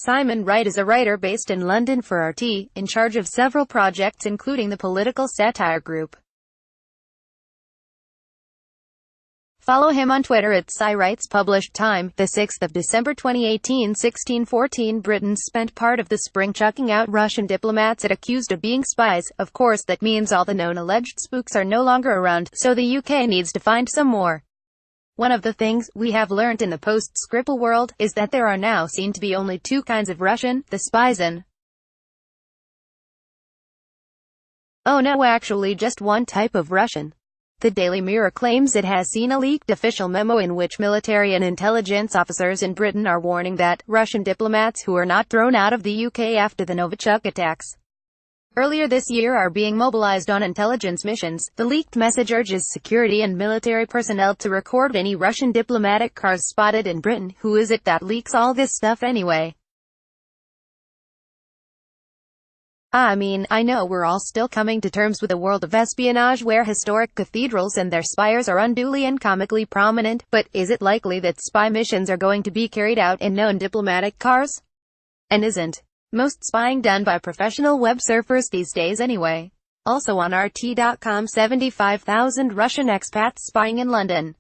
Simon Wright is a writer based in London for RT, in charge of several projects including the political satire group. Follow him on Twitter at @SciWrites. Published time, the 6th of December 2018, 1614. Britain spent part of the spring chucking out Russian diplomats it accused of being spies. Of course that means all the known alleged spooks are no longer around, so the UK needs to find some more. One of the things we have learnt in the post-Skripal world is that there are now seen to be only two kinds of Russian, the spies and oh no, actually just one type of Russian. The Daily Mirror claims it has seen a leaked official memo in which military and intelligence officers in Britain are warning that Russian diplomats who are not thrown out of the UK after the Novichok attacks earlier this year are being mobilized on intelligence missions. The leaked message urges security and military personnel to record any Russian diplomatic cars spotted in Britain. Who is it that leaks all this stuff anyway? I mean, I know we're all still coming to terms with a world of espionage where historic cathedrals and their spires are unduly and comically prominent, but is it likely that spy missions are going to be carried out in known diplomatic cars? And isn't most spying done by professional web surfers these days anyway? Also on RT.com, 75,000 Russian expats spying in London.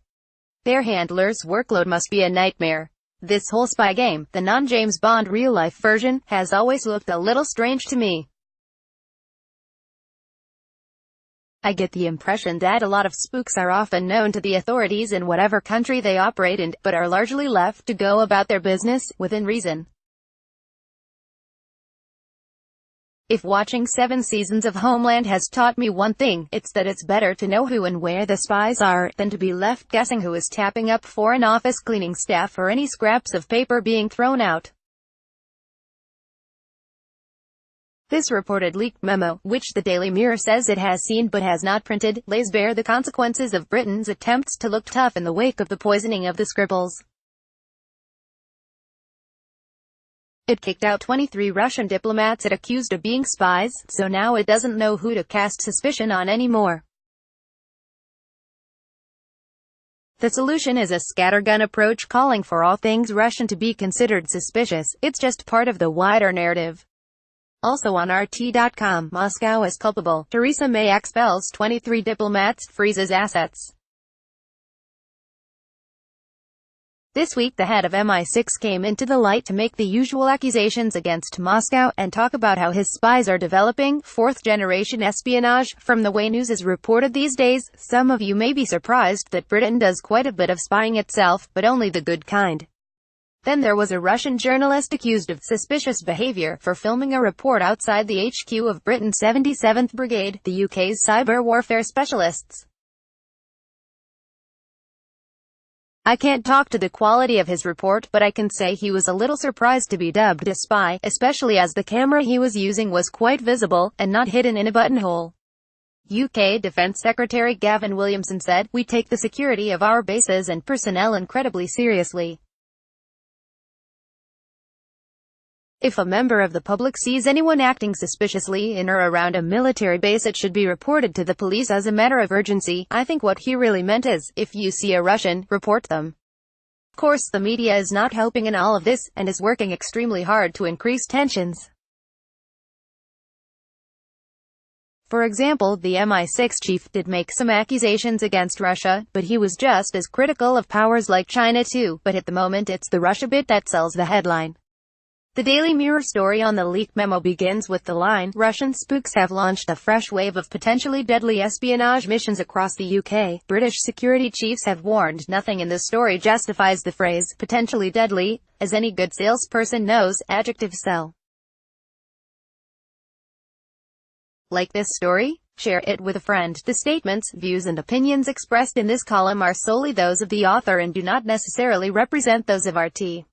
Their handlers' workload must be a nightmare. This whole spy game, the non-James Bond real-life version, has always looked a little strange to me. I get the impression that a lot of spooks are often known to the authorities in whatever country they operate in, but are largely left to go about their business, within reason. If watching 7 seasons of Homeland has taught me one thing, it's that it's better to know who and where the spies are, than to be left guessing who is tapping up Foreign Office cleaning staff or any scraps of paper being thrown out. This reported leaked memo, which the Daily Mirror says it has seen but has not printed, lays bare the consequences of Britain's attempts to look tough in the wake of the poisoning of the Skripals. It kicked out 23 Russian diplomats it accused of being spies, so now it doesn't know who to cast suspicion on anymore. The solution is a scattergun approach calling for all things Russian to be considered suspicious. It's just part of the wider narrative. Also on RT.com, Moscow is culpable. Theresa May expels 23 diplomats, freezes assets. This week the head of MI6 came into the light to make the usual accusations against Moscow, and talk about how his spies are developing fourth-generation espionage. From the way news is reported these days, some of you may be surprised that Britain does quite a bit of spying itself, but only the good kind. Then there was a Russian journalist accused of suspicious behavior for filming a report outside the HQ of Britain's 77th Brigade, the UK's cyber warfare specialists. I can't talk to the quality of his report, but I can say he was a little surprised to be dubbed a spy, especially as the camera he was using was quite visible, and not hidden in a buttonhole. UK Defence Secretary Gavin Williamson said, "We take the security of our bases and personnel incredibly seriously. If a member of the public sees anyone acting suspiciously in or around a military base, it should be reported to the police as a matter of urgency." I think what he really meant is, if you see a Russian, report them. Of course the media is not helping in all of this, and is working extremely hard to increase tensions. For example, the MI6 chief did make some accusations against Russia, but he was just as critical of powers like China too. But at the moment it's the Russia bit that sells the headline. The Daily Mirror story on the leaked memo begins with the line, "Russian spooks have launched a fresh wave of potentially deadly espionage missions across the UK. British security chiefs have warned." Nothing in the story justifies the phrase, potentially deadly. As any good salesperson knows, adjectives sell. Like this story? Share it with a friend. The statements, views and opinions expressed in this column are solely those of the author and do not necessarily represent those of RT.